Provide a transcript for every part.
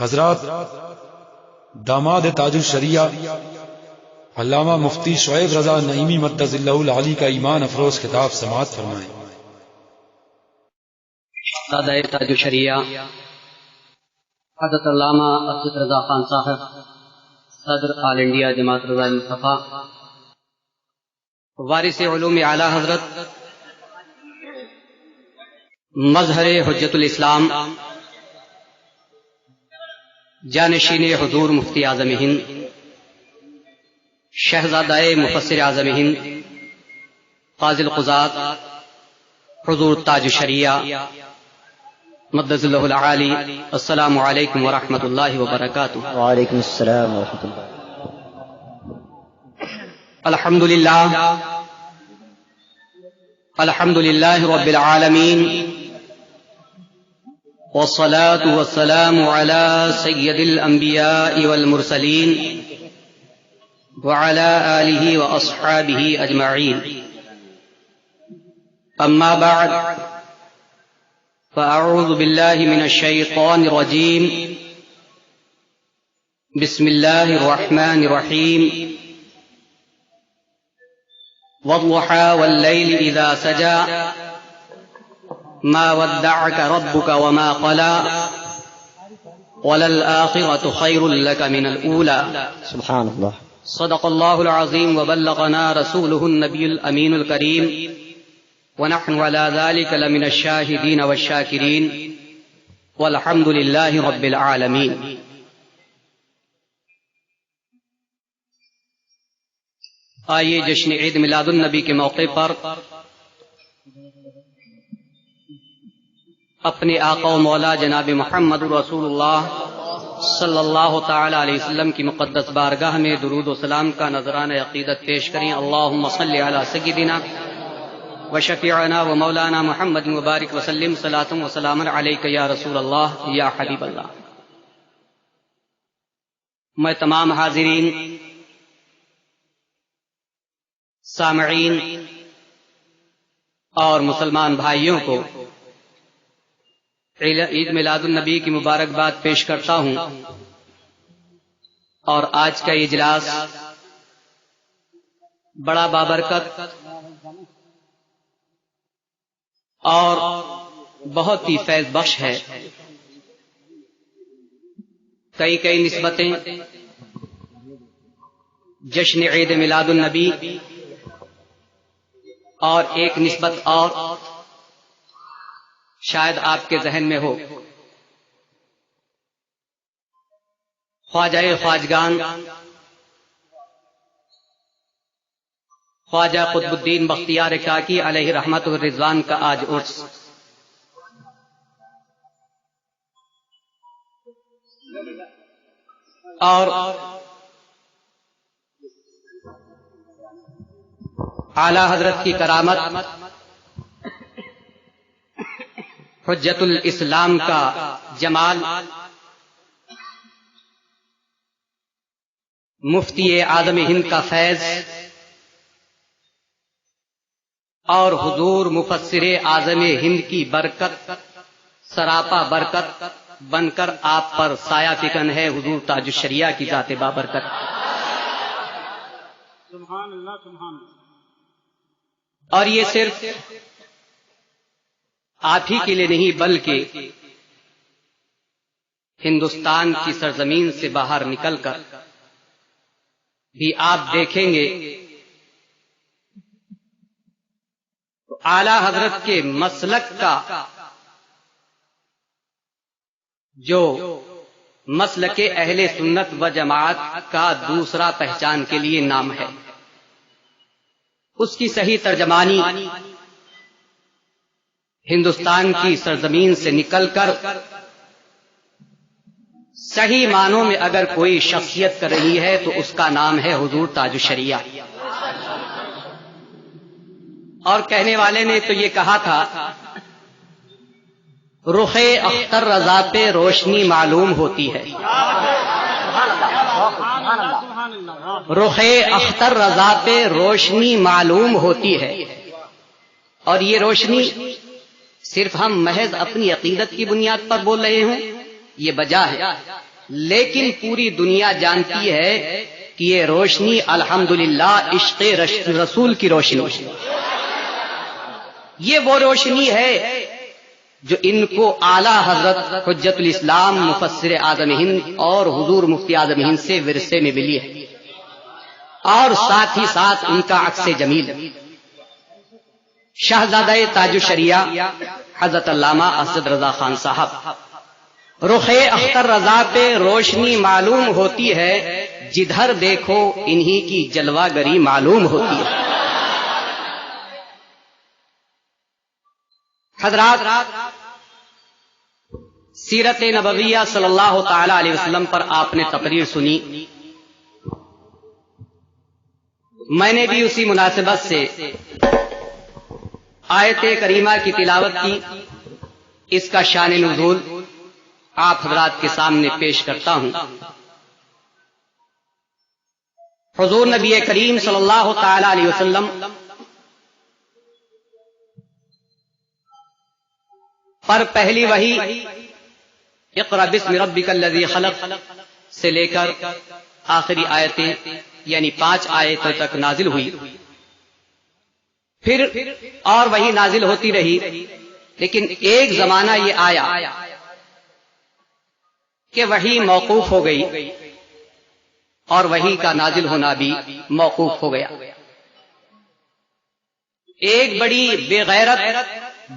حضرات، داماد تاج الشریعہ علامہ مفتی شعیب رضا نعیمی مدظ اللہ العلی کا ایمان افروز خطاب سماعت فرمائیں۔ دادا تاج الشریعہ حضرت علامہ ارشد رضا خان صاحب صدر آل انڈیا جماعت رضا مصطفیٰ، وارث علوم اعلی حضرت مظہر حجت الاسلام، جانشین حضور مفتی اعظم ہند، شہزادہ مفسر اعظم ہند، قاضی القضات حضور تاج الشریعہ مدظ اللہ العالی، السلام علیکم ورحمۃ اللہ وبرکاتہ۔ وعلیکم السلام ورحمۃ اللہ۔ الحمد للہ رب العالمین، والصلاة والسلام على سید الانبیاء والمرسلین وعلى آلہ واصحابہ اجمعین، اما بعد فاعوذ باللہ من الشیطان الرجیم، بسم اللہ الرحمن الرحیم، والضحى والليل إذا سجى ما ودعك ربك وما قلى وللآخرة خير لك من الأولى، سبحان اللہ۔ صدق الله العظيم وبلغنا رسوله النبي الأمين الكريم، ونحن على ذلك لمن الشاهدين والشاكرين، والحمد لله رب العالمين۔ آئیے جشن عید میلاد النبی کے موقع پر اپنے آقا و مولا جناب محمد رسول اللہ صلی اللہ تعالی علیہ وسلم کی مقدس بارگاہ میں درود و سلام کا نذرانہ عقیدت پیش کریں۔ اللہم صلی علی سیدنا و شفیعنا و مولانا محمد مبارک وسلم، صلاۃ و سلام علیک یا رسول اللہ یا حبیب اللہ۔ میں تمام حاضرین، سامعین اور مسلمان بھائیوں کو عید میلاد النبی کی مبارکباد پیش کرتا ہوں، اور آج کا اجلاس بڑا بابرکت اور بہت ہی فیض بخش ہے۔ کئی نسبتیں جشن عید میلاد النبی، اور ایک نسبت اور شاید آپ کے ذہن میں ہو، خواجہ خواجگان خواجہ قطب الدین بختیار کاکی علیہ رحمت و رضوان کا آج عرس۔ اور اعلی حضرت کی کرامت، حجت الاسلام کا جمال، مفتی اعظم ہند کا فیض، اور حضور مفسر اعظم ہند کی برکت سراپا برکت بن کر آپ پر سایہ فکن ہے حضور تاج الشریعہ کی ذات بابرکت۔ سبحان اللہ سبحان اللہ۔ اور یہ صرف آپ ہی کے لیے نہیں، بلکہ ہندوستان کی سرزمین سے باہر نکل کر بھی آپ دیکھیں گے تو اعلی حضرت کے مسلک کا جو مسلک اہل سنت و جماعت کا دوسرا پہچان کے لیے نام ہے، اس کی صحیح ترجمانی ہندوستان کی سرزمین سے نکل کر صحیح معنوں میں اگر کوئی شخصیت کر رہی ہے تو اس کا نام ہے حضور تاج الشریعہ۔ اور کہنے والے نے تو یہ کہا تھا، رخ اختر رضا پہ روشنی معلوم ہوتی ہے، رخ اختر رضا پہ روشنی معلوم ہوتی ہے، اور یہ روشنی صرف ہم محض اپنی عقیدت کی بنیاد پر بول رہے ہوں یہ بجا ہے، لیکن پوری دنیا جانتی ہے کہ یہ روشنی الحمدللہ عشق رسول کی روشنی ہے۔ یہ وہ روشنی ہے جو ان کو اعلی حضرت حجت الاسلام مفسر اعظم ہند اور حضور مفتی اعظم ہند سے ورثے میں ملی ہے، اور ساتھ ہی ساتھ ان کا عکس جمیل شہزادہ تاج الشریعہ حضرت علامہ اسد رضا خان صاحب۔ رخ اختر رضا پہ روشنی معلوم ہوتی ہے، جدھر دیکھو انہی کی جلوہ گری معلوم ہوتی ہے۔ حضرات، سیرت نبویہ صلی اللہ تعالی علیہ وسلم پر آپ نے تقریر سنی، میں نے بھی اسی مناسبت سے آیت کریمہ کی تلاوت کی۔ اس کا شان نزول آپ حضرات کے سامنے پیش کرتا ہوں۔ حضور نبی کریم صلی اللہ تعالی علیہ وسلم پر پہلی وحی اقرأ باسم ربک الذی خلق سے لے کر آخری آیتیں یعنی 5 آیتوں تک نازل ہوئی، پھر اور وہی نازل ہوتی رہی، لیکن ایک زمانہ یہ آیا کہ وحی موقوف ہو گئی اور وحی کا نازل ہونا بھی موقوف ہو گیا۔ ایک بڑی بے غیرت،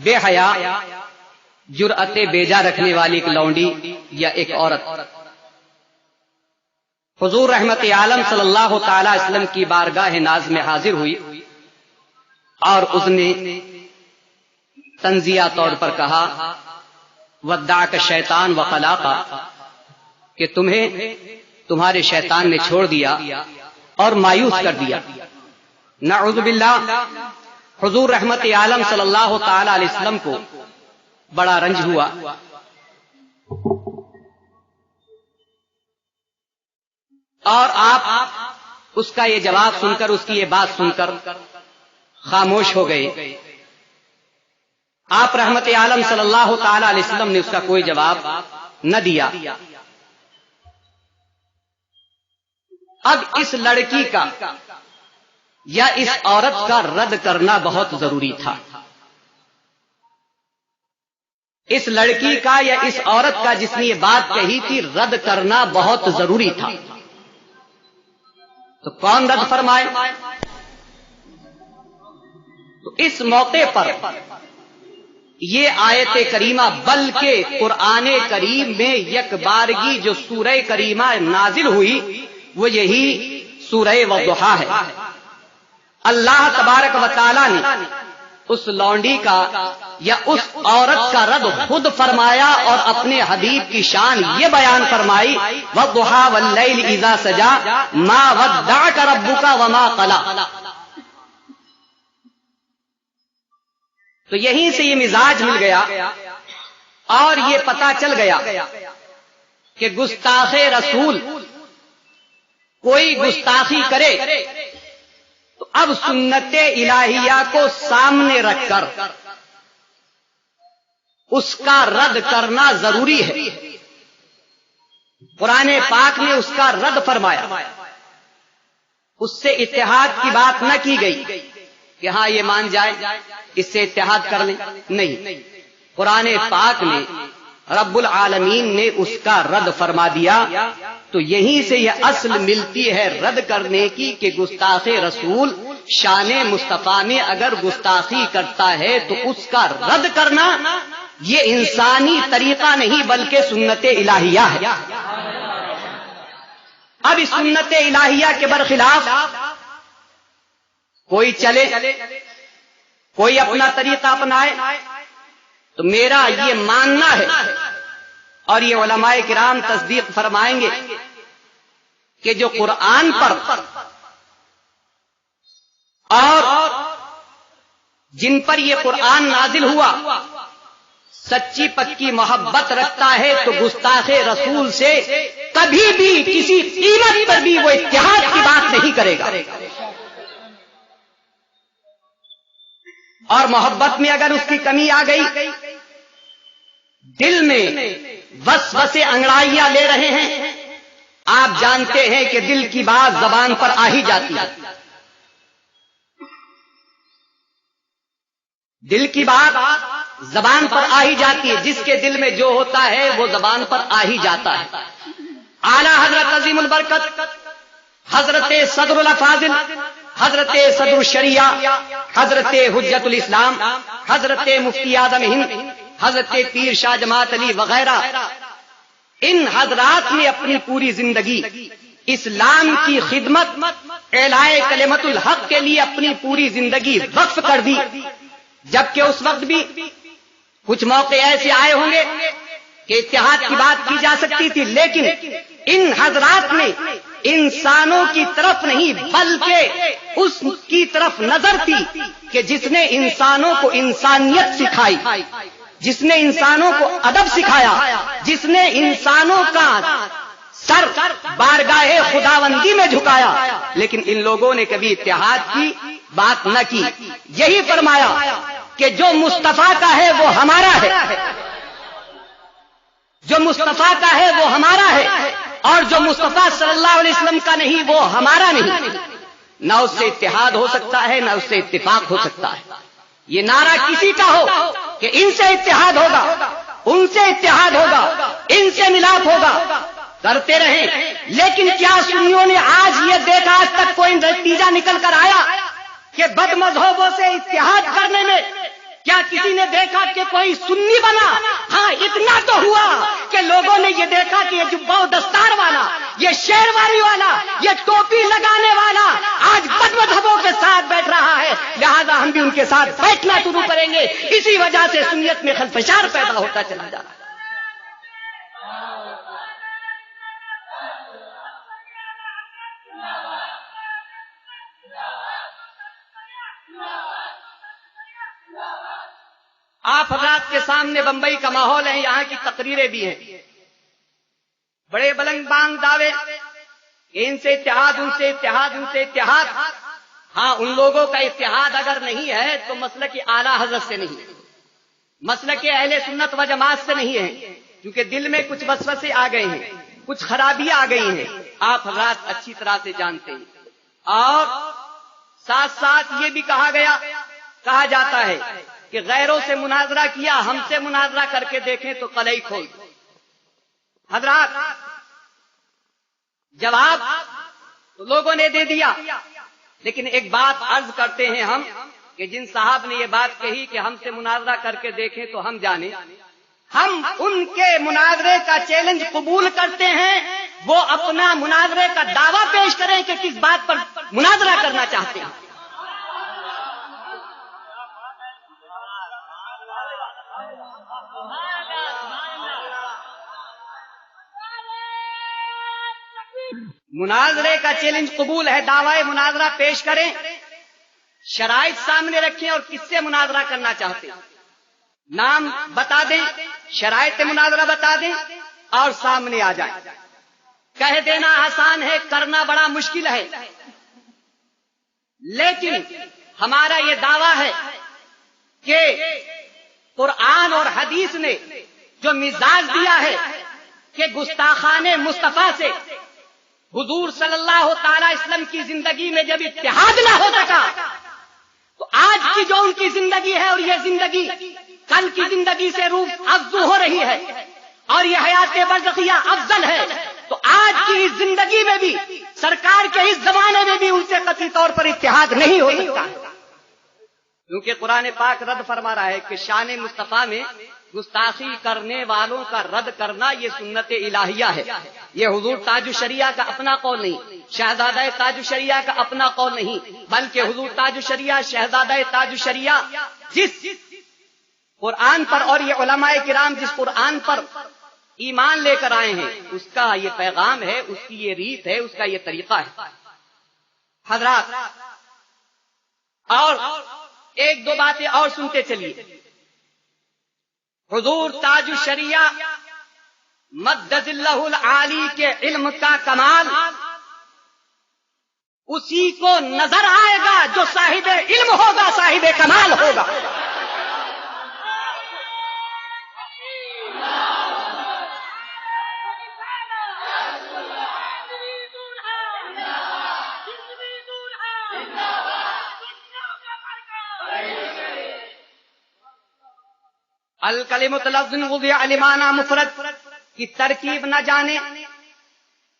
بے حیا، جرأت بیجا رکھنے والی ایک لونڈی یا ایک عورت حضور رحمت عالم صلی اللہ تعالی علیہ وسلم کی بارگاہ ناز میں حاضر ہوئی، اور اس نے تنزیہ طور پر کہا ودعک الشیطان وخلاقا، کہ تمہیں تمہارے شیطان نے چھوڑ دیا اور مایوس کر دیا۔ نعوذ باللہ، حضور رحمت عالم صلی اللہ تعالی علیہ وسلم کو بڑا رنج ہوا، اور آپ اس کا یہ جواب سن کر، اس کی یہ بات سن کر خاموش ہو گئے۔ آپ رحمت عالم صلی اللہ تعالی علیہ وسلم نے اس کا کوئی جواب نہ دیا۔ اب اس لڑکی کا یا اس عورت کا رد کرنا بہت ضروری تھا۔ اس لڑکی کا یا اس عورت کا جس نے یہ بات کہی تھی، رد کرنا بہت ضروری تھا۔ تو کون رد فرمائے؟ تو اس موقع پر یہ آیت کریمہ، بلکہ قرآن کریم میں یک بارگی جو سورہ کریمہ نازل ہوئی وہ یہی سورہ والضحیٰ ہے۔ اللہ تبارک و تعالی نے اس لونڈی کا یا اس عورت کا رد خود فرمایا اور اپنے حبیب کی شان یہ بیان فرمائی والضحیٰ واللیل اذا سجا ما ودعک ربک وما قلی۔ تو یہیں سے یہ مزاج مل گیا اور یہ پتہ چل گیا کہ گستاخ رسول کوئی گستاخی کرے تو اب سنت الہیہ کو سامنے رکھ کر اس کا رد کرنا ضروری ہے۔ قرآن پاک نے اس کا رد فرمایا، اس سے اتحاد کی بات نہ کی گئی کہ ہاں یہ مان جائے اس سے اتحاد کر لیں، نہیں، قرآن پاک نے رب العالمین نے اس کا رد فرما دیا۔ تو یہیں سے یہ اصل ملتی ہے رد کرنے کی کہ گستاخ رسول شان مصطفیٰ میں اگر گستاخی کرتا ہے تو اس کا رد کرنا یہ انسانی طریقہ نہیں بلکہ سنت الہیہ ہے۔ اب اس سنت الہیہ کے برخلاف کوئی چلے، کوئی اپنا طریقہ اپنائے، تو میرا یہ ماننا ہے اور یہ علماء کرام تصدیق فرمائیں گے کہ جو قرآن پر اور جن پر یہ قرآن نازل ہوا سچی پکی محبت رکھتا ہے تو گستاخ رسول سے کبھی بھی کسی قیمت پر بھی وہ اتحاد کی بات نہیں کرے گا۔ اور محبت میں اگر اس کی کمی آ گئی، دل میں وسوسے انگڑائیاں لے رہے ہیں. آپ جانتے ہیں کہ دل کی بات زبان پر آ ہی جاتی ہے. دل کی بات زبان پر آ ہی جاتی ہے. جس کے دل میں جو ہوتا ہے وہ زبان پر آ ہی جاتا ہے. اعلیٰ حضرت عظیم البرکت حضرت صدر الافاضل، حضرت صدر الشریعہ، حضرت حجت الاسلام، حضرت مفتی اعظم ہند، حضرت پیر شاہ جماعت علی وغیرہ، ان حضرات نے اپنی پوری زندگی اسلام کی خدمت، اعلاء کلمت الحق کے لیے اپنی پوری زندگی وقف کر دی. جبکہ اس وقت بھی کچھ موقع ایسے آئے ہوں گے کہ اتحاد کی بات کی جا سکتی تھی، لیکن ان حضرات نے انسانوں کی طرف نہیں بلکہ اس کی طرف نظر تھی کہ جس نے انسانوں کو انسانیت سکھائی، جس نے انسانوں کو ادب سکھایا، جس نے انسانوں کا سر بارگاہ خداوندی میں جھکایا، لیکن ان لوگوں نے کبھی اتحاد کی بات نہ کی. یہی فرمایا کہ جو مصطفیٰ کا ہے وہ ہمارا ہے، جو مصطفیٰ کا ہے وہ ہمارا ہے، اور جو مصطفیٰ صلی اللہ علیہ وسلم کا نہیں وہ ہمارا نہیں. نہ اس سے اتحاد ہو سکتا ہے، نہ اس سے اتفاق ہو سکتا ہے. یہ نعرہ کسی کا ہو کہ ان سے اتحاد ہوگا، ان سے اتحاد ہوگا، ان سے ملاپ ہوگا، کرتے رہیں. لیکن کیا سنیوں نے آج یہ دیکھا، آج تک کوئی نتیجہ نکل کر آیا کہ بد مذہبوں سے اتحاد کرنے میں کیا کسی نے دیکھا کہ کوئی سنی بنا؟ ہاں اتنا تو ہوا کہ لوگوں نے یہ دیکھا کہ یہ جبہ و دستار والا، یہ شیروانی والا، یہ ٹوپی لگانے والا آج بد مذہبوں کے ساتھ بیٹھ رہا ہے، لہذا ہم بھی ان کے ساتھ بیٹھنا شروع کریں گے. اسی وجہ سے سنیت میں خلفشار پیدا ہوتا چلا جا رہا ہے. آپ حضرات کے سامنے بمبئی کا ماحول ہے، یہاں کی تقریریں بھی ہیں، بڑے بلند بانگ دعوے، ان سے اتحاد، ان سے اتحاد، ان سے اتحاد. ہاں ان لوگوں کا اتحاد اگر نہیں ہے تو مسلک اعلیٰ حضرت سے نہیں ہے، مسلک اہل سنت و جماعت سے نہیں ہے، کیونکہ دل میں کچھ وسوسے آ گئے ہیں، کچھ خرابیاں آ گئی ہیں، آپ حضرات اچھی طرح سے جانتے ہیں. اور ساتھ ساتھ یہ بھی کہا جاتا ہے کہ غیروں سے مناظرہ کیا، ہم سے مناظرہ کر کے دیکھیں تو قلعی کھول. حضرات جواب تو لوگوں نے دے دیا، لیکن ایک بات عرض کرتے ہیں ہم کہ جن صاحب نے یہ بات کہی کہ ہم سے مناظرہ کر کے دیکھیں تو ہم جانیں، ہم ان کے مناظرے کا چیلنج قبول کرتے ہیں. وہ اپنا مناظرے کا دعویٰ پیش کریں کہ کس بات پر مناظرہ کرنا چاہتے ہیں. مناظرے کا چیلنج قبول ہے، دعوی مناظرہ پیش کریں، شرائط سامنے رکھیں اور کس سے مناظرہ کرنا چاہتے ہیں، نام بتا دیں، شرائط مناظرہ بتا دیں اور سامنے آ جائیں. کہہ دینا آسان ہے، کرنا بڑا مشکل ہے. لیکن ہمارا یہ دعویٰ ہے کہ قرآن اور حدیث نے جو مزاج دیا ہے کہ گستاخان مصطفیٰ سے حضور صلی اللہ تعالی وسلم کی زندگی میں جب اتحاد نہ ہو سکا تو آج کی جو ان کی زندگی ہے اور یہ زندگی کل کی زندگی سے روح افزو ہو رہی ہے اور یہ حیات برزخیہ افضل ہے، تو آج کی اس زندگی میں بھی سرکار کے اس زمانے میں بھی ان سے قطعی طور پر اتحاد نہیں ہو سکتا، کیونکہ قرآن پاک رد فرما رہا ہے کہ شان مصطفیٰ میں گستاخی کرنے والوں کا رد کرنا یہ سنت الہیہ ہے. یہ حضور تاج الشریعہ کا اپنا قول نہیں، شہزادہ تاج الشریعہ کا اپنا قول نہیں، بلکہ حضور تاج الشریعہ، شہزادہ تاج الشریعہ جس قرآن پر اور یہ علماء کرام جس قرآن پر ایمان لے کر آئے ہیں اس کا یہ پیغام ہے، اس کی یہ ریت ہے، اس کا یہ طریقہ ہے. حضرات اور ایک دو باتیں اور سنتے چلیے. حضور تاج الشریعہ مدد اللہ العالی کے علم کا کمال اسی کو نظر آئے گا جو صاحب علم ہوگا، صاحب کمال ہوگا. الکلمۃ لفظ وضع لمعنی مفرد کی ترکیب نہ جانے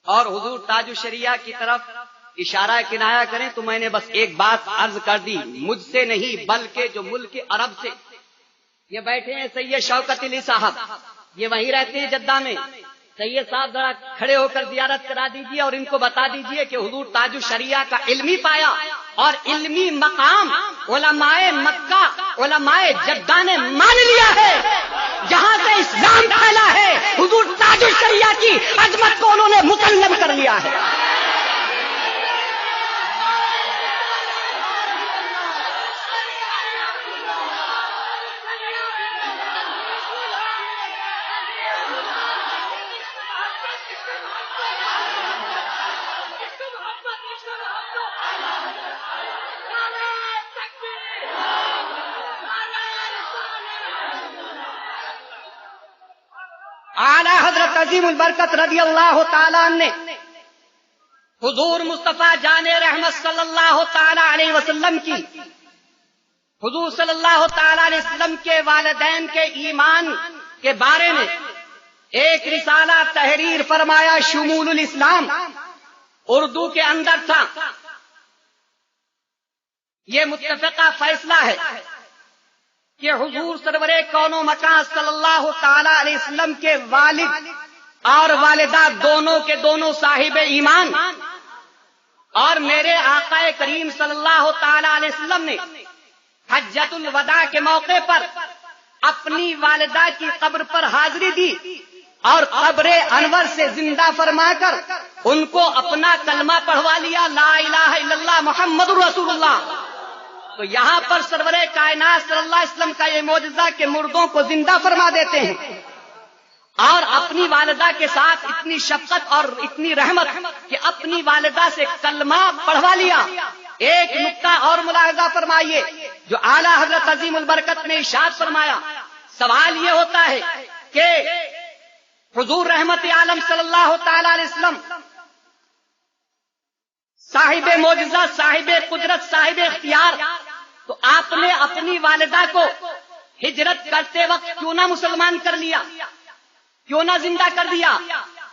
اور حضور تاج الشریعہ کی طرف اشارہ کنایہ کریں تو میں نے بس ایک بات عرض کر دی، مجھ سے نہیں بلکہ جو ملک عرب سے یہ بیٹھے ہیں سید شوکت علی صاحب، یہ وہیں رہتے ہیں جدہ میں، سید صاحب ذرا کھڑے ہو کر زیارت کرا دیجیے اور ان کو بتا دیجیے کہ حضور تاج الشریعہ کا علمی پایا اور علمی مقام علماء مکہ علماء جدہ نے مان لیا ہے، جہاں سے اسلام پھیلا ہے حضور تاج الشریعہ کی عظمت کو انہوں نے مسلم کر لیا ہے۔ اعلی حضرت عظیم البرکت رضی اللہ تعالیٰ نے حضور مصطفیٰ جان رحمت صلی اللہ تعالی علیہ وسلم کی حضور صلی اللہ تعالی علیہ وسلم کے والدین کے ایمان کے بارے میں ایک رسالہ تحریر فرمایا، شمول الاسلام، اردو کے اندر تھا۔ یہ متفقہ فیصلہ ہے کہ حضور سرور کون و مکان صلی اللہ تعالی علیہ وسلم کے والد اور والدہ دونوں کے دونوں صاحب ایمان، اور میرے آقا کریم صلی اللہ تعالی علیہ وسلم نے حجۃ الوداع کے موقع پر اپنی والدہ کی قبر پر حاضری دی اور قبر انور سے زندہ فرما کر ان کو اپنا کلمہ پڑھوا لیا، لا الہ الا اللہ محمد رسول اللہ۔ تو یہاں پر سرور کائنات صلی اللہ علیہ وسلم کا یہ معجزہ کہ مردوں کو زندہ فرما دیتے ہیں، اور اپنی والدہ کے ساتھ اتنی شفقت اور اتنی رحمت کہ اپنی والدہ سے کلمہ پڑھوا لیا۔ ایک نقطہ اور ملاحظہ فرمائیے جو اعلیٰ حضرت عظیم البرکت نے ارشاد فرمایا، سوال یہ ہوتا ہے کہ حضور رحمت عالم صلی اللہ تعالی علیہ وسلم صاحب معجزہ، صاحب قدرت، صاحب اختیار، تو آپ نے اپنی والدہ کو ہجرت کرتے وقت کیوں نہ مسلمان کر لیا، کیوں نہ زندہ کر دیا،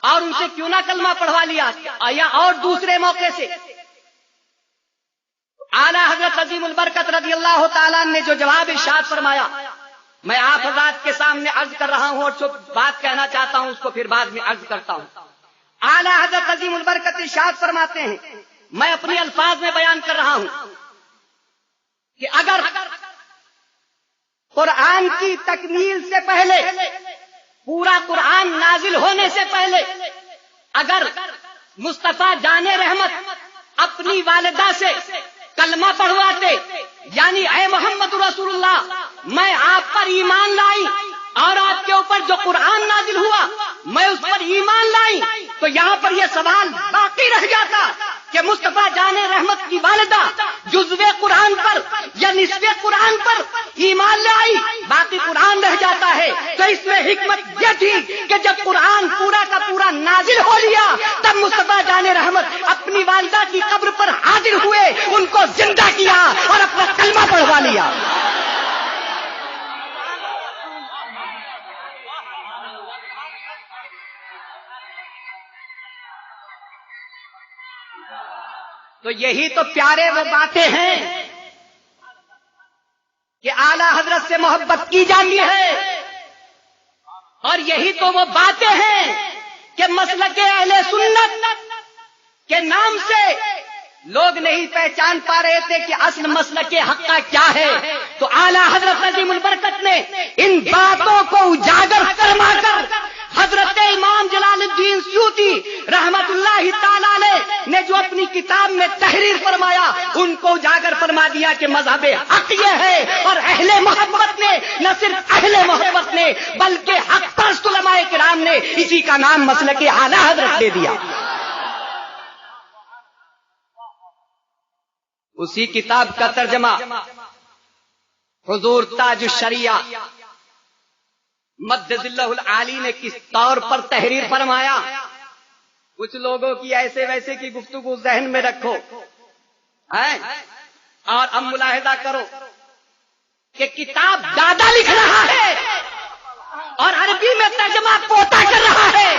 اور ان سے کیوں نہ کلمہ پڑھوا لیا، یا اور دوسرے موقع سے؟ اعلیٰ حضرت عظیم البرکت رضی اللہ تعالیٰ نے جو جواب ارشاد فرمایا، میں آپ حضرات کے سامنے عرض کر رہا ہوں، اور جو بات کہنا چاہتا ہوں اس کو پھر بعد میں عرض کرتا ہوں۔ اعلیٰ حضرت عظیم البرکت ارشاد فرماتے ہیں، میں اپنی الفاظ میں بیان کر رہا ہوں کہ اگر قرآن کی تکمیل سے پہلے، پورا قرآن نازل ہونے سے پہلے، اگر مصطفیٰ جان رحمت اپنی والدہ سے کلمہ پڑھواتے، یعنی اے محمد رسول اللہ میں آپ پر ایمان لائی اور آپ کے اوپر جو قرآن نازل ہوا میں اس پر ایمان لائی، تو یہاں پر یہ سوال باقی رہ جاتا کہ مصطفیٰ جان رحمت کی والدہ جزو قرآن پر یا نصف قرآن پر ایمان لائی، باقی قرآن رہ جاتا ہے۔ تو اس میں حکمت یہ تھی کہ جب قرآن پورا کا پورا نازل ہو لیا تب مصطفیٰ جان رحمت اپنی والدہ کی قبر پر حاضر ہوئے، ان کو زندہ کیا اور اپنا کلمہ پڑھوا لیا۔ تو یہی تو پیارے وہ باتیں ہیں کہ اعلیٰ حضرت سے محبت کی جاتی ہے، اور یہی تو وہ باتیں ہیں کہ مسلک اہل سنت کے نام سے لوگ نہیں پہچان پا رہے تھے کہ اصل مسلک حق کا کیا ہے۔ تو اعلیٰ حضرت عظیم البرکت نے ان باتوں کو اجاگر فرما کر حضرت امام جلال الدین سیوطی رحمت اللہ تعالی علیہ نے جو اپنی کتاب میں تحریر فرمایا، ان کو اجاگر فرما دیا کہ مذہب حق یہ ہے، اور اہل محبت نے، نہ صرف اہل محبت نے بلکہ حق پرست علماء کرام نے اسی کا نام مسلک اعلیٰ حضرت دے دیا۔ اسی کتاب کا ترجمہ حضور تاج الشریعہ مد ذلہ العالی نے کس طور پر تحریر فرمایا؟ کچھ لوگوں کی ایسے ویسے کی گفتگو ذہن میں رکھو، اور اب ملاحظہ کرو کہ کتاب دادا لکھ رہا ہے اور عربی میں ترجمہ پوتا کر رہا ہے.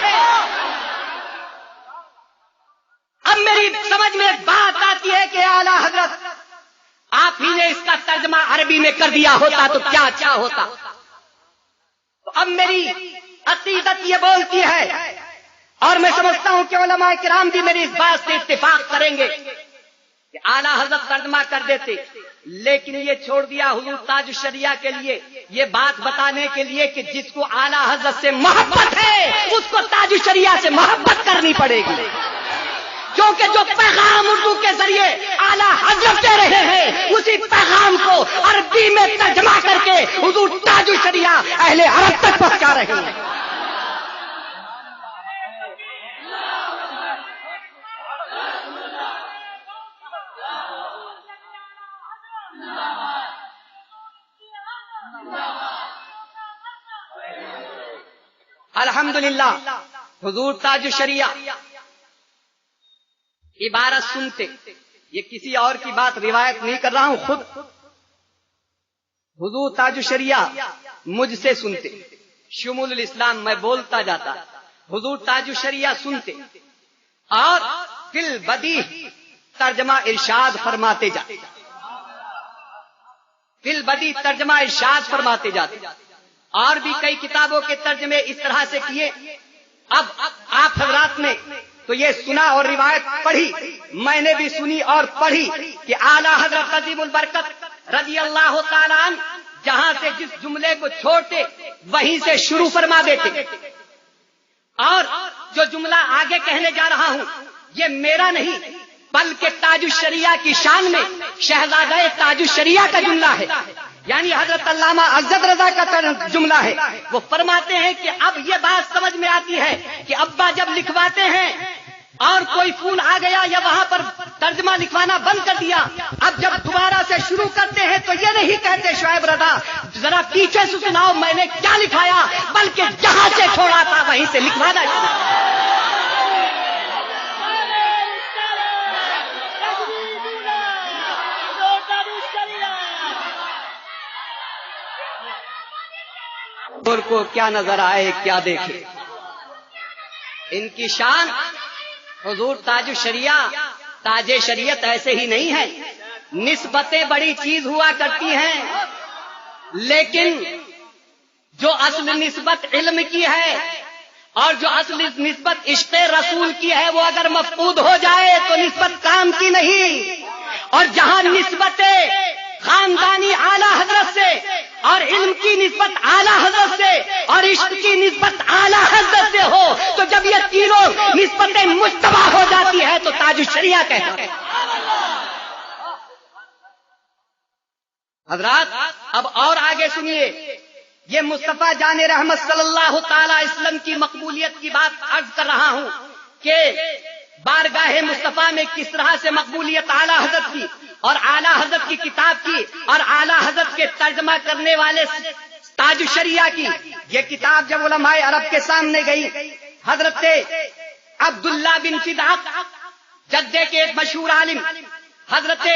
اب میری سمجھ میں بات آتی ہے کہ اعلیٰ حضرت آپ ہی نے اس کا ترجمہ عربی میں کر دیا ہوتا تو کیا اچھا ہوتا. تو اب میری عقیدت یہ بولتی ہے اور میں سمجھتا ہوں کہ علماء کرام بھی میری اس بات سے اتفاق کریں گے کہ اعلیٰ حضرت ترجمہ کر دیتے، لیکن یہ چھوڑ دیا حضور تاج الشریعہ کے لیے، یہ بات بتانے کے لیے کہ جس کو اعلیٰ حضرت سے محبت ہے اس کو تاج الشریعہ سے محبت کرنی پڑے گی، کیونکہ جو پیغام اردو کے ذریعے اعلیٰ حضرت دے رہے ہیں اسی پیغام کو عربی میں ترجمہ کر کے حضور تاج الشریعہ اہل عرب تک پہنچا رہے ہیں. الحمدللہ حضور تاج الشریعہ عبارت سنتے، یہ کسی اور کی بات روایت نہیں کر رہا ہوں، خود حضور تاج الشریعہ مجھ سے سنتے. شمول الاسلام میں بولتا جاتا، حضور تاج الشریعہ سنتے اور فی البدیع ترجمہ ارشاد فرماتے جاتے، فی البدیع ترجمہ ارشاد فرماتے جاتے. اور بھی کئی کتابوں کے ترجمے اس طرح سے کیے. اب آپ حضرات نے تو یہ سنا اور روایت پڑھی، میں نے بھی سنی اور پڑھی کہ اعلیٰ حضرت عظیم البرکت رضی اللہ تعالیٰ عنہ جہاں سے جس جملے کو چھوڑتے وہیں سے شروع فرما دیتے. اور جو جملہ آگے کہنے جا رہا ہوں یہ میرا نہیں بلکہ تاج الشریعہ کی شان میں شہزادہ تاج الشریعہ کا جملہ ہے، یعنی حضرت علامہ عزت رضا کا جملہ ہے. وہ فرماتے ہیں کہ اب یہ بات سمجھ میں آتی ہے کہ ابا جب لکھواتے ہیں اور کوئی فون آ گیا یا وہاں پر ترجمہ لکھوانا بند کر دیا، اب جب دوبارہ سے شروع کرتے ہیں تو یہ نہیں کہتے شعیب رضا ذرا پیچھے سے سناؤ میں نے کیا لکھایا، بلکہ جہاں سے چھوڑا تھا وہیں سے لکھوانا شروع. اور کو کیا نظر آئے کیا دیکھے، ان کی شان حضور تاج الشریعہ تاج شریعت ایسے ہی نہیں ہے. نسبتیں بڑی چیز ہوا کرتی ہیں، لیکن جو اصل نسبت علم کی ہے اور جو اصل نسبت عشق رسول کی ہے وہ اگر مفقود ہو جائے تو نسبت کام کی نہیں. اور جہاں نسبتیں خاندانی اعلیٰ حضرت سے اور علم کی نسبت اعلیٰ حضرت سے اور عشق کی نسبت اعلیٰ حضرت سے ہو تو جب یہ تینوں نسبتیں مجتمع ہو جاتی ہے تو تاج الشریعہ کہتا ہے. حضرات اب اور آگے سنیے، یہ مصطفیٰ جان رحمت صلی اللہ تعالی علیہ وسلم کی مقبولیت کی بات عرض کر رہا ہوں کہ بارگاہ مصطفیٰ میں کس طرح سے مقبولیت اعلیٰ حضرت کی اور اعلیٰ حضرت کی کتاب کی اور اعلیٰ حضرت کے ترجمہ کرنے والے تاج الشریعہ کی. یہ کتاب جب علماء عرب کے سامنے گئی، حضرت عبداللہ بن فداق جدے کے ایک مشہور عالم، حضرت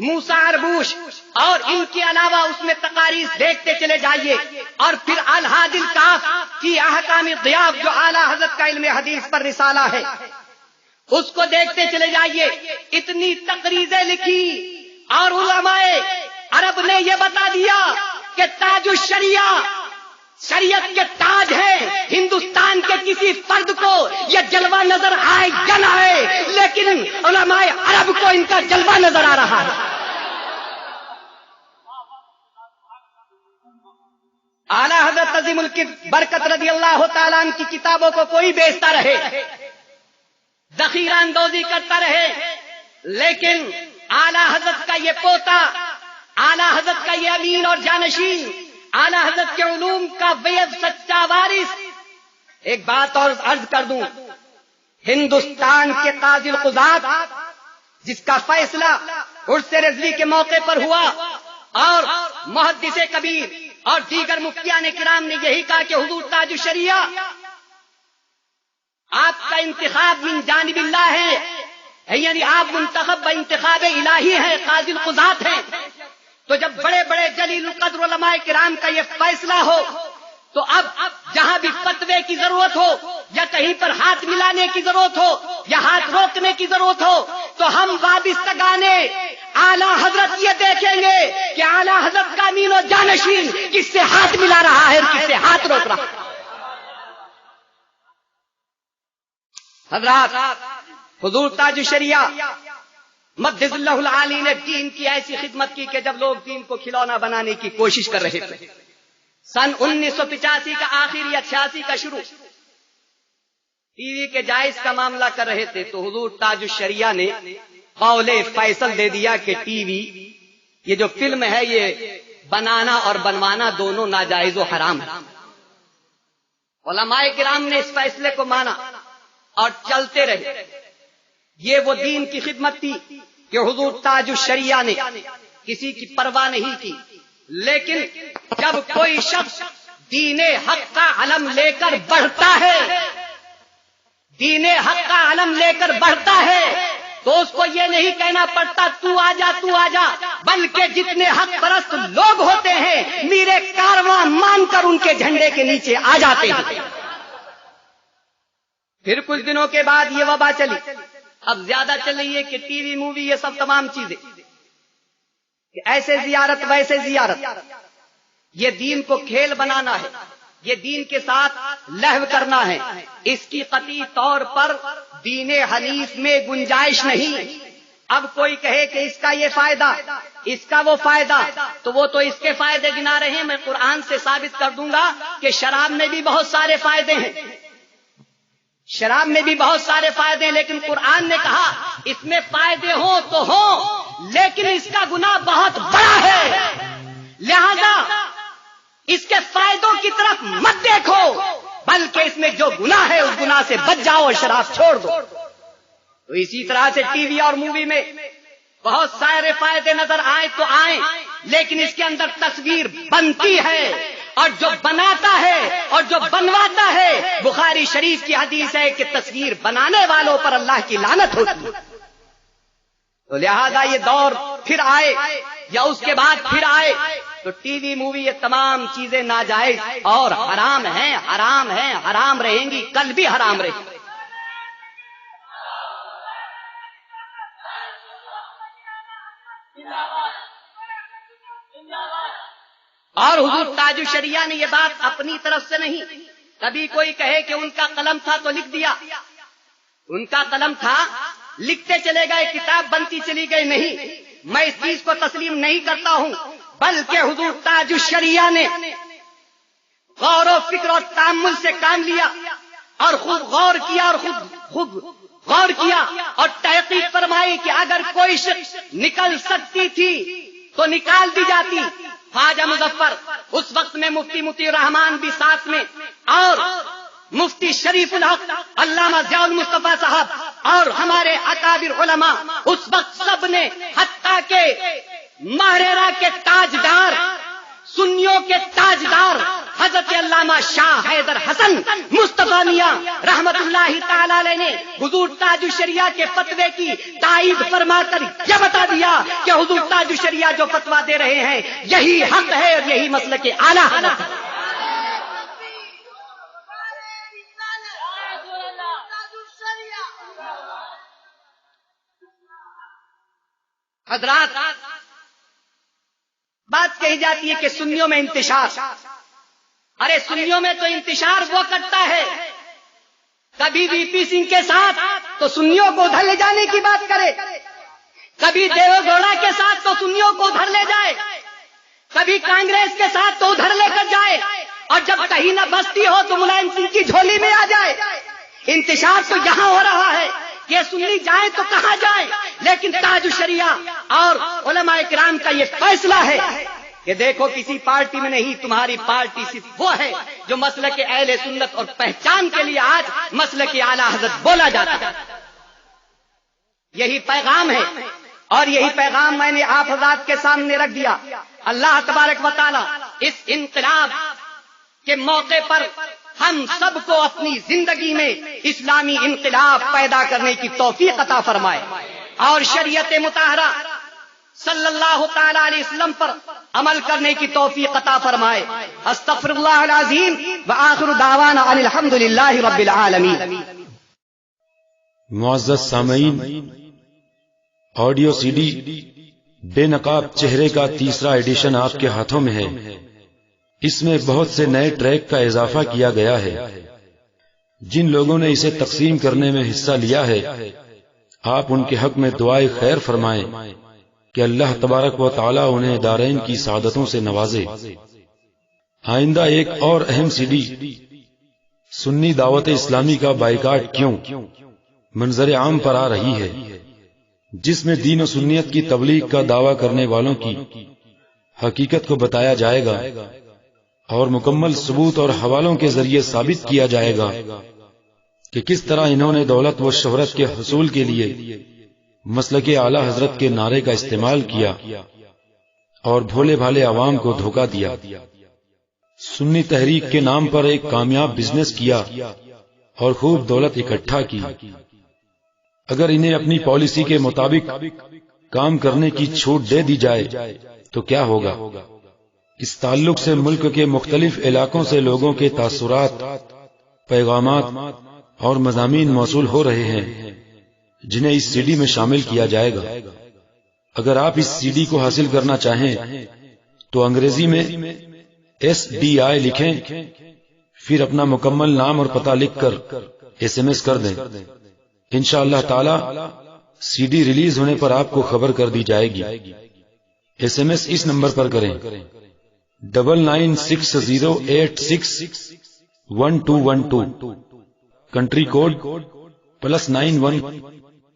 موسیٰ عربوش اور ان کے علاوہ اس میں تقاریض دیکھتے چلے جائیے، اور پھر الہادی الکاف کی احکام الضیاف جو اعلیٰ حضرت کا علم حدیث پر رسالہ ہے اس کو دیکھتے چلے جائیے. اتنی تقریضیں لکھی اور علماء عرب نے یہ بتا دیا کہ تاج الشریعہ شریعت کے تاج ہے. ہندوستان کے کسی فرد کو یہ جلوہ نظر آئے یا نہ آئے، لیکن علماء عرب کو ان کا جلوہ نظر آ رہا ہے. اعلیٰ حضرت عظیم البرکت رضی اللہ تعالیٰ عنہ کی کتابوں کو کوئی بیچتا رہے، ذخیرہ اندوزی کرتا رہے، لیکن اعلیٰ حضرت کا یہ پوتا، اعلیٰ حضرت کا یہ امین اور جانشین، اعلیٰ حضرت کے علوم کا بیض سچا وارث. ایک بات اور عرض کر دوں، ہندوستان کے قاضی القضات جس کا فیصلہ عرس رضوی کے موقع پر ہوا اور محدث کبیر اور دیگر مفتیان کرام نے یہی کہا کہ حضور تاج الشریعہ آپ کا انتخاب من جانب اللہ ہے، یعنی آپ منتخب انتخاب الہی ہیں، قاضی القضات ہیں. تو جب بڑے بڑے جلیل القدر علماء کرام کا یہ فیصلہ ہو تو اب جہاں بھی فتوے کی ضرورت ہو یا کہیں پر ہاتھ ملانے کی ضرورت ہو یا ہاتھ روکنے کی ضرورت ہو تو ہم وابستگانے اعلی حضرت یہ دیکھیں گے کہ اعلی حضرت کا امین و جانشین کس سے ہاتھ ملا رہا ہے اور کس سے ہاتھ روک رہا ہے. حضرات، حضور تاج الشریعہ مدد اللہ العالی نے دین کی ایسی خدمت کی کہ جب لوگ دین کو کھلونا بنانے کی کوشش کر رہے تھے، سن 1985 کا آخر یا 86 کا شروع، ٹی وی کے جائز کا معاملہ کر رہے تھے تو حضور تاج الشریعہ نے قول فیصل دے دیا کہ ٹی وی یہ جو فلم ہے یہ بنانا اور بنوانا دونوں ناجائز و حرام ہے. علماء کرام نے اس فیصلے کو مانا اور چلتے رہے. یہ وہ دین کی خدمت تھی کہ حضور تاج الشریعہ نے کسی کی پرواہ نہیں کی. لیکن جب کوئی شخص دین حق کا علم لے کر بڑھتا ہے، دین حق کا علم لے کر بڑھتا ہے تو اس کو یہ نہیں کہنا پڑتا تو آ جا، بلکہ جتنے حق پرست لوگ ہوتے ہیں میرے کارواں مان کر ان کے جھنڈے کے نیچے آ جاتے ہیں. پھر کچھ دنوں کے بعد یہ وبا چلی. اب زیادہ چل رہی ہے کہ ٹی وی مووی یہ سب تمام چیزیں کہ ایسے زیارت ویسے زیارت، یہ دین کو کھیل بنانا ہے، یہ دین کے ساتھ لہو کرنا ہے. اس کی قطعی طور پر دین حنیف میں گنجائش نہیں. اب کوئی کہے کہ اس کا یہ فائدہ، اس کا وہ فائدہ، تو وہ تو اس کے فائدے گنا رہے ہیں. میں قرآن سے ثابت کر دوں گا کہ شراب میں بھی بہت سارے فائدے ہیں، شراب میں بھی بہت سارے فائدے ہیں، لیکن قرآن نے کہا اس میں فائدے ہوں تو ہوں لیکن اس کا گناہ بہت بڑا ہے، لہذا اس کے فائدوں کی طرف مت دیکھو بلکہ اس میں جو گناہ ہے اس گناہ سے بچ جاؤ اور شراب چھوڑ دو. تو اسی طرح سے ٹی وی اور مووی میں بہت سارے فائدے نظر آئے تو آئیں، لیکن اس کے اندر تصویر بنتی ہے اور جو بناتا ہے اور جو بنواتا ہے، بخاری شریف کی حدیث ہے کہ تصویر بنانے والوں پر اللہ کی لعنت ہوتی ہے. تو لہذا یہ دور پھر آئے یا اس کے بعد پھر آئے تو ٹی وی مووی یہ تمام چیزیں ناجائز اور حرام ہیں، حرام ہیں، حرام رہیں گی، کل بھی حرام رہیں گی. اور حضور تاج الشریعہ نے یہ بات اپنی طرف سے نہیں، کبھی کوئی کہے کہ ان کا قلم تھا تو لکھ دیا، ان کا قلم تھا لکھتے چلے گئے، کتاب بنتی چلی گئی، نہیں، میں اس چیز کو تسلیم نہیں کرتا ہوں. بلکہ حضور تاج الشریعہ نے غور و فکر اور تأمل سے کام لیا اور خود غور کیا اور خود غور کیا اور تحقیق فرمائی کہ اگر کوئی شخص نکل سکتی تھی تو نکال دی جاتی. خواجہ مظفر اس وقت میں مفتی مطیع الرحمان بھی ساتھ میں اور مفتی شریف الحق علامہ ضیاء المصطفیٰ صاحب اور ہمارے اکابر علماء اس وقت سب نے، حتیٰ کہ ماہرہ کے تاجدار، سنیوں کے تاجدار حضرت علامہ شاہ حیدر حسن مصطفیٰ میاں رحمت اللہ تعالی علیہ نے حضور تاج الشریعہ کے فتوے کی تائید فرما کر یہ بتا دیا کہ حضور تاج الشریعہ جو فتویٰ دے رہے ہیں یہی حق ہے اور یہی مسلک اعلیٰ حضرت ہے. حضرات، بات کہی جاتی ہے کہ سنیوں میں انتشار، ارے سنیوں میں تو انتشار وہ کرتا ہے کبھی وی پی سنگھ کے ساتھ تو سنیوں کو ادھر لے جانے کی بات کرے، کبھی دیو گوڑا کے ساتھ تو سنیوں کو ادھر لے جائے، کبھی کانگریس کے ساتھ تو ادھر لے کر جائے، اور جب کہیں نہ بستی ہو تو ملائم سنگھ کی جھولی میں آ جائے. انتشار تو یہاں ہو رہا ہے، یہ سنی جائیں تو کہاں جائیں. لیکن تاج الشریعہ اور علماء کرام کا یہ فیصلہ ہے کہ دیکھو کسی پارٹی میں نہیں، تمہاری پارٹی صرف وہ ہے جو مسلک اہل سنت اور پہچان کے لیے آج مسلک اعلیٰ حضرت بولا جاتا ہے. یہی پیغام ہے اور یہی پیغام میں نے آپ حضرات کے سامنے رکھ دیا. اللہ تبارک و تعالی اس انقلاب کے موقع پر ہم سب کو اپنی زندگی میں اسلامی انقلاب پیدا کرنے کی توفیق عطا فرمائے اور شریعت مطہرہ صلی اللہ تعالی علیہ وسلم پر عمل کرنے کی توفیق عطا فرمائے. استغفر اللہ العظیم وآخر دعوانا ان الحمد للہ رب العالمین. معزز سامعین، آڈیو سی ڈی بے نقاب چہرے کا تیسرا ایڈیشن آپ کے ہاتھوں میں ہے. اس میں بہت سے نئے ٹریک کا اضافہ کیا گیا ہے. جن لوگوں نے اسے تقسیم کرنے میں حصہ لیا ہے، آپ ان کے حق میں دعائے خیر فرمائیں کہ اللہ تبارک و تعالی انہیں دارین کی سعادتوں سے نوازے. آئندہ ایک اور اہم سی ڈی سنی دعوت اسلامی کا بائیکاٹ کیوں منظر عام پر آ رہی ہے، جس میں دین و سنیت کی تبلیغ کا دعویٰ کرنے والوں کی حقیقت کو بتایا جائے گا اور مکمل ثبوت اور حوالوں کے ذریعے ثابت کیا جائے گا کہ کس طرح انہوں نے دولت و شہرت کے حصول کے لیے مسلک اعلی حضرت کے نعرے کا استعمال کیا اور بھولے بھالے عوام کو دھوکہ دیا. سنی تحریک کے نام پر ایک کامیاب بزنس کیا اور خوب دولت اکٹھا کی. اگر انہیں اپنی پالیسی کے مطابق کام کرنے کی چھوٹ دے دی جائے تو کیا ہوگا؟ اس تعلق سے ملک کے مختلف علاقوں سے لوگوں کے تاثرات، پیغامات اور مضامین موصول ہو رہے ہیں جنہیں اس سی ڈی میں شامل کیا جائے گا. اگر آپ اس سی ڈی کو حاصل کرنا چاہیں تو انگریزی میں SDI لکھیں، پھر اپنا مکمل نام اور پتہ لکھ کر SMS کر دیں. انشاءاللہ تعالی سی ڈی ریلیز ہونے پر آپ کو خبر کر دی جائے گی. SMS اس نمبر پر کریں 9960861212. Country code +91.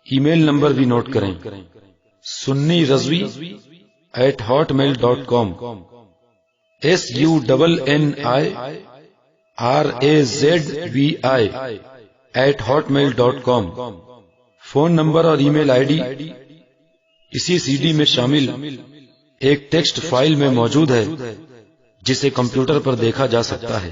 Email number بھی نوٹ کریں sunnirazvi@hotmail.com sunnirazvi@hotmail.com. فون نمبر اور ای میل ID اسی سی ڈی میں شامل ایک ٹیکسٹ فائل میں موجود ہے جسے کمپیوٹر پر دیکھا جا سکتا ہے.